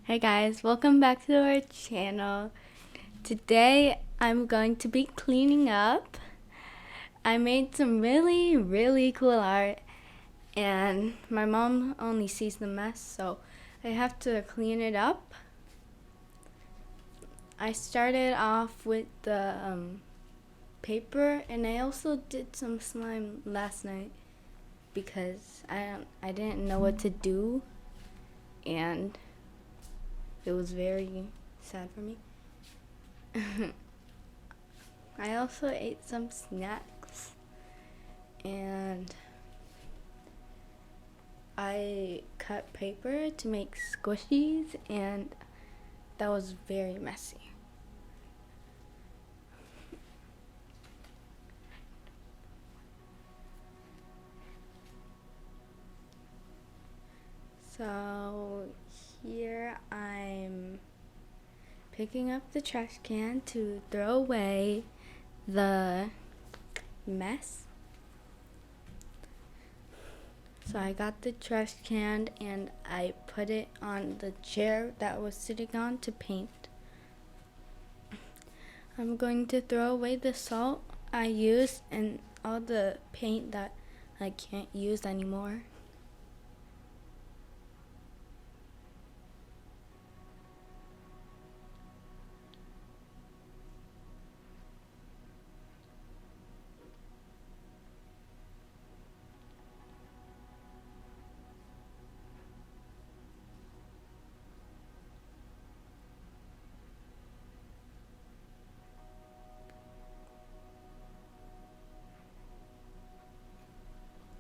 Hey guys, welcome back to our channel. Today I'm going to be cleaning up. I made some really cool art and my mom only sees the mess, so I have to clean it up. I started off with the paper, and I also did some slime last night because I didn't know what to do, and it was very sad for me. I also ate some snacks, and I cut paper to make squishies, and that was very messy. So here I'm picking up the trash can to throw away the mess. So I got the trash can and I put it on the chair that I was sitting on to paint. I'm going to throw away the salt I used and all the paint that I can't use anymore.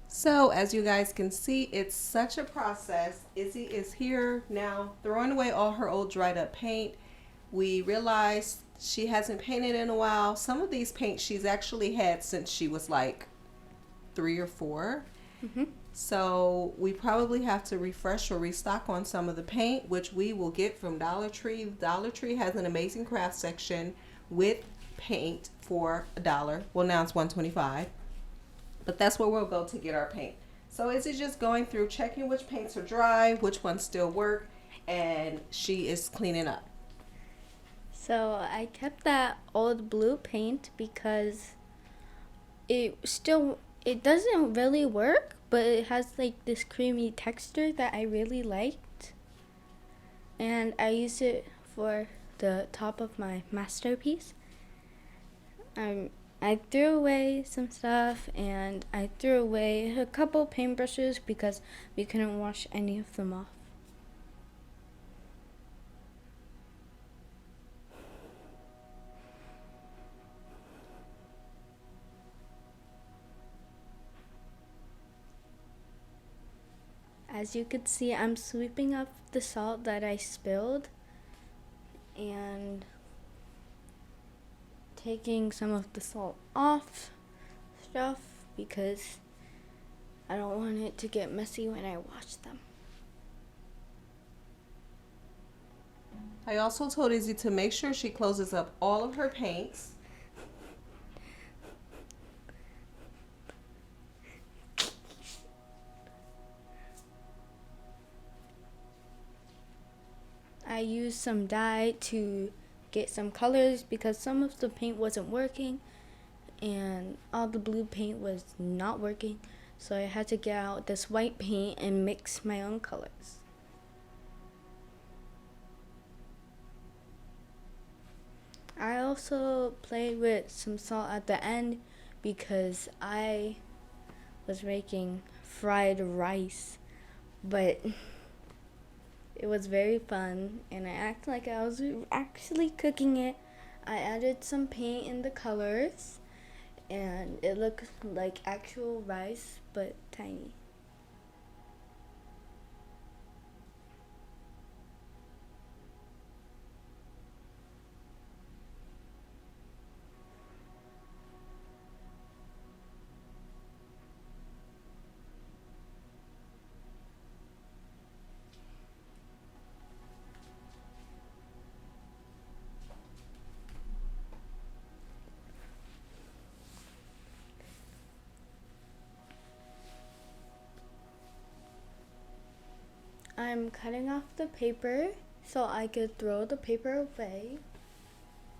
So as you guys can see, it's such a process. Izzy is here now throwing away all her old dried up paint. We realized she hasn't painted in a while. Some of these paints she's actually had since she was like 3 or 4. So we probably have to refresh or restock on some of the paint, which we will get from Dollar Tree. Dollar Tree has an amazing craft section with paint for $1. Well, now it's $1.25. But that's where we'll go to get our paint. So Izzy's just going through checking which paints are dry, which ones still work, and she is cleaning up. So I kept that old blue paint because it doesn't really work, but it has like this creamy texture that I really liked. And I used it for the top of my masterpiece. I threw away some stuff, and I threw away a couple paintbrushes because we couldn't wash any of them off. As you could see, I'm sweeping up the salt that I spilled and taking some of the salt off stuff because I don't want it to get messy when I wash them. I also told Izzy to make sure she closes up all of her paints. I used some dye to get some colors because some of the paint wasn't working and all the blue paint was not working, so I had to get out this white paint and mix my own colors. I also played with some salt at the end because I was making fried rice, but it was very fun and I acted like I was actually cooking it. I added some paint in the colors and it looked like actual rice but tiny. I'm cutting off the paper so I could throw the paper away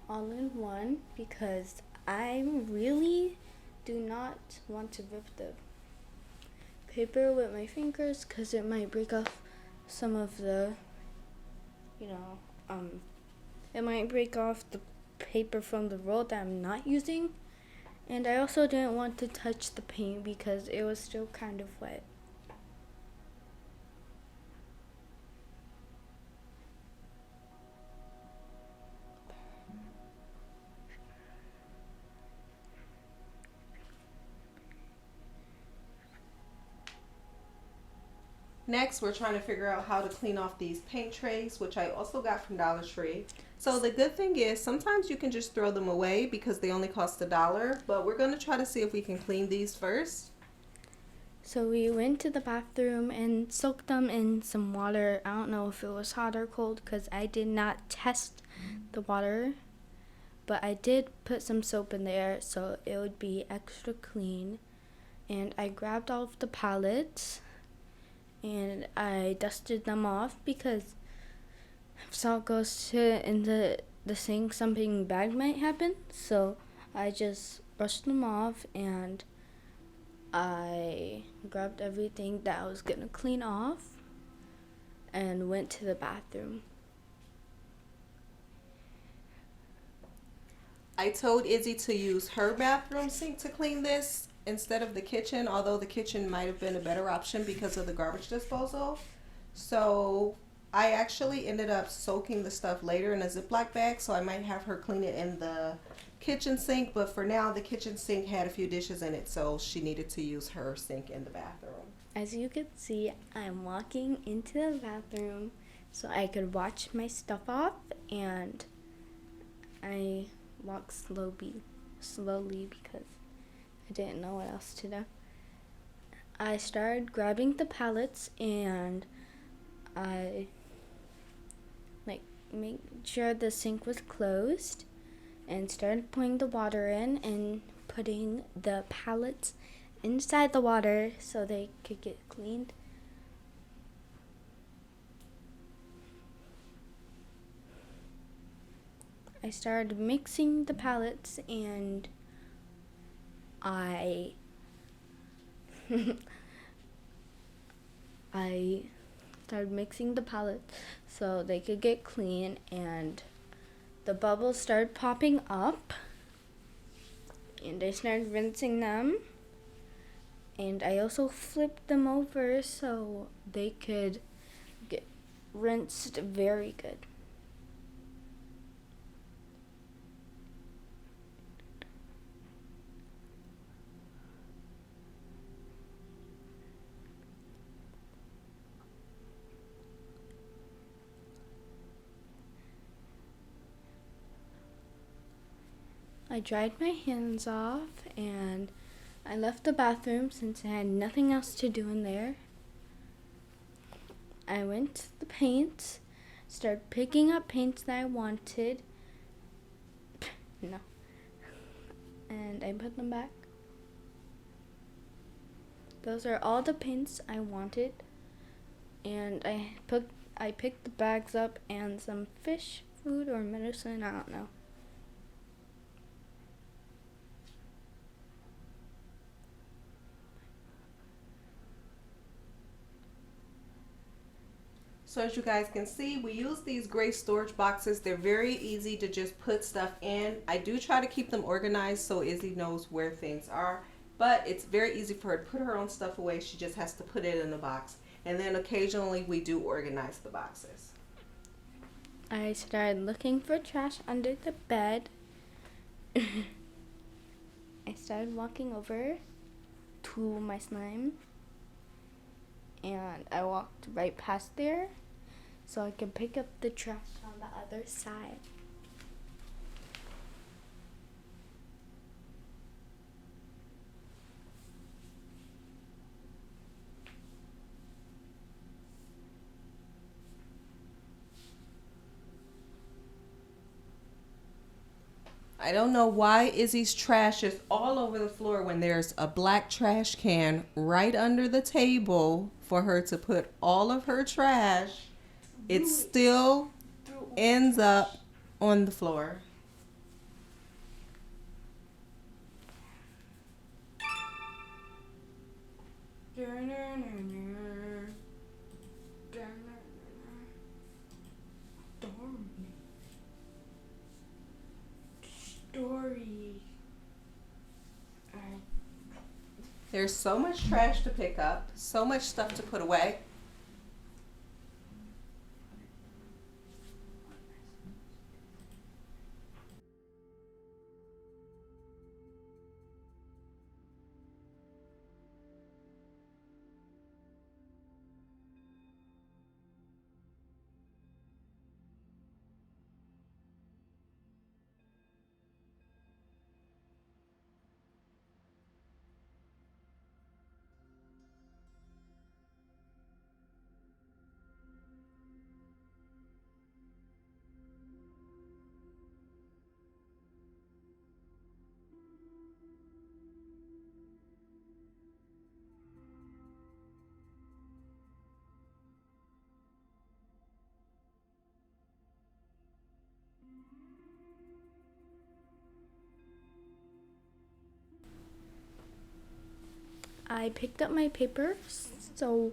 all in one because I really do not want to rip the paper with my fingers because it might break off some of the, it might break off the paper from the roll that I'm not using. And I also didn't want to touch the paint because it was still kind of wet. Next, we're trying to figure out how to clean off these paint trays, which I also got from Dollar Tree. So the good thing is sometimes you can just throw them away because they only cost $1, but we're going to try to see if we can clean these first. So we went to the bathroom and soaked them in some water. I don't know if it was hot or cold because I did not test the water, but I did put some soap in there so it would be extra clean. And I grabbed all of the palettes and I dusted them off because if salt goes in the sink, something bad might happen. So I just brushed them off and I grabbed everything that I was gonna clean off and went to the bathroom. I told Izzy to use her bathroom sink to clean this instead of the kitchen, although the kitchen might have been a better option because of the garbage disposal. So I actually ended up soaking the stuff later in a Ziploc bag, so I might have her clean it in the kitchen sink, but for now the kitchen sink had a few dishes in it, so she needed to use her sink in the bathroom. As you can see, I'm walking into the bathroom so I could wash my stuff off, and I walked slowly because I didn't know what else to do. I started grabbing the pallets and I made sure the sink was closed and started pouring the water in and putting the pallets inside the water so they could get cleaned. I started mixing the pallets and I started mixing the pallets so they could get clean, and the bubbles started popping up and I started rinsing them, and I also flipped them over so they could get rinsed very good. I dried my hands off and I left the bathroom since I had nothing else to do in there. I went to the paints, started picking up paints that I wanted. No. And I put them back. Those are all the paints I wanted. And I picked the bags up and some fish food or medicine, I don't know. So as you guys can see, we use these gray storage boxes. They're very easy to just put stuff in. I do try to keep them organized so Izzy knows where things are, but it's very easy for her to put her own stuff away. She just has to put it in the box. And then occasionally we do organize the boxes. I started looking for trash under the bed. I started walking over to my slime and I walked right past there so I could pick up the trash on the other side. I don't know why Izzy's trash is all over the floor when there's a black trash can right under the table for her to put all of her trash. It still ends up on the floor. Story. There's so much trash to pick up, so much stuff to put away. I picked up my papers, so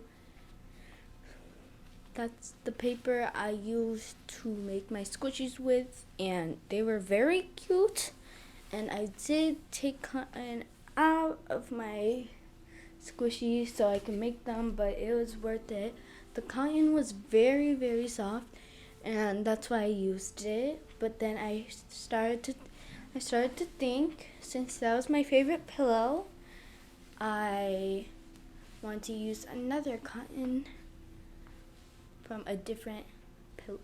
that's the paper I used to make my squishies with, and they were very cute. And I did take cotton out of my squishies so I could make them, but it was worth it. The cotton was very, very soft, and that's why I used it. But then I started to think, since that was my favorite pillow, I want to use another cotton from a different pillow.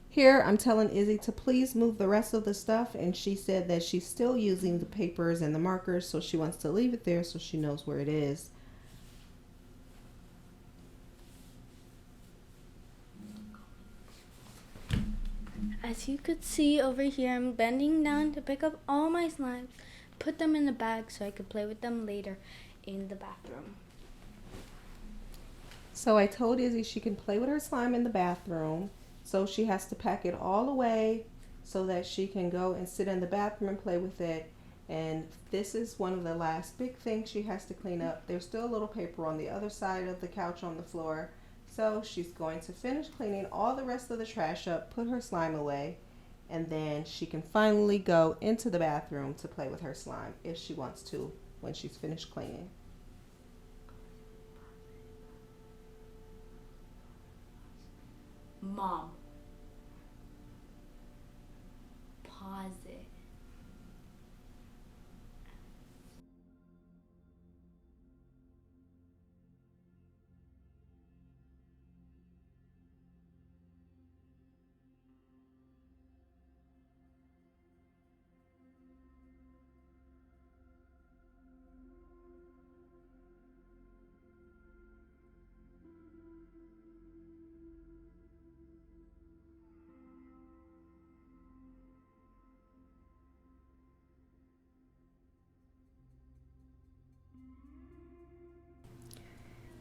Here, I'm telling Izzy to please move the rest of the stuff, and she said that she's still using the papers and the markers, so she wants to leave it there so she knows where it is. As you could see over here, I'm bending down to pick up all my slimes, put them in a bag so I could play with them later in the bathroom. So I told Izzy she can play with her slime in the bathroom, so she has to pack it all away so that she can go and sit in the bathroom and play with it. And this is one of the last big things she has to clean up. There's still a little paper on the other side of the couch on the floor. So she's going to finish cleaning all the rest of the trash up, put her slime away, and then she can finally go into the bathroom to play with her slime if she wants to when she's finished cleaning. Mom, pause it.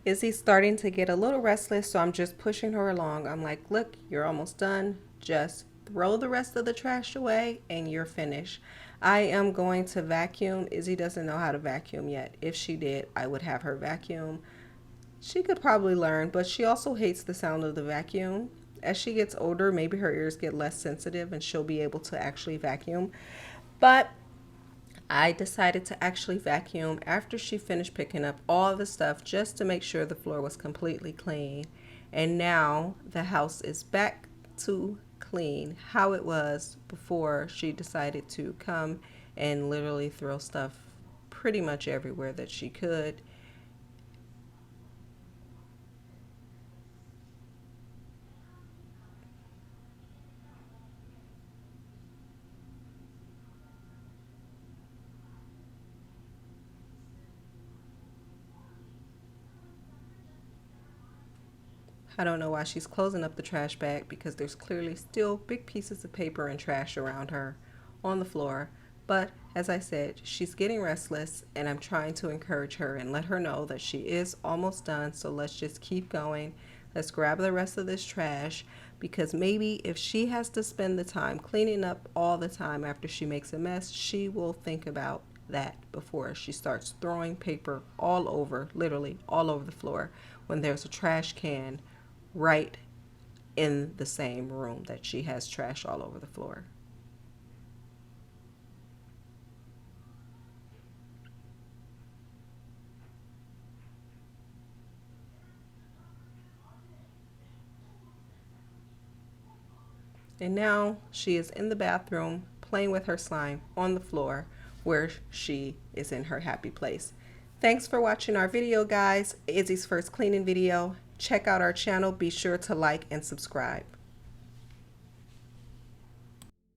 Izzy's starting to get a little restless, so I'm just pushing her along. I'm like, look, you're almost done. Just throw the rest of the trash away and you're finished. I am going to vacuum. Izzy doesn't know how to vacuum yet. If she did, I would have her vacuum. She could probably learn, but she also hates the sound of the vacuum. As she gets older, maybe her ears get less sensitive and she'll be able to actually vacuum. But I decided to actually vacuum after she finished picking up all the stuff just to make sure the floor was completely clean. And now the house is back to clean how it was before she decided to come and literally throw stuff pretty much everywhere that she could. I don't know why she's closing up the trash bag because there's clearly still big pieces of paper and trash around her on the floor. But as I said, she's getting restless, and I'm trying to encourage her and let her know that she is almost done. So let's just keep going. Let's grab the rest of this trash, because maybe if she has to spend the time cleaning up all the time after she makes a mess, she will think about that before she starts throwing paper all over, literally all over the floor, when there's a trash can right in the same room that she has trash all over the floor. And now she is in the bathroom playing with her slime on the floor where she is in her happy place. Thanks for watching our video, guys. Izzy's first cleaning video. Check out our channel. Be sure to like and subscribe.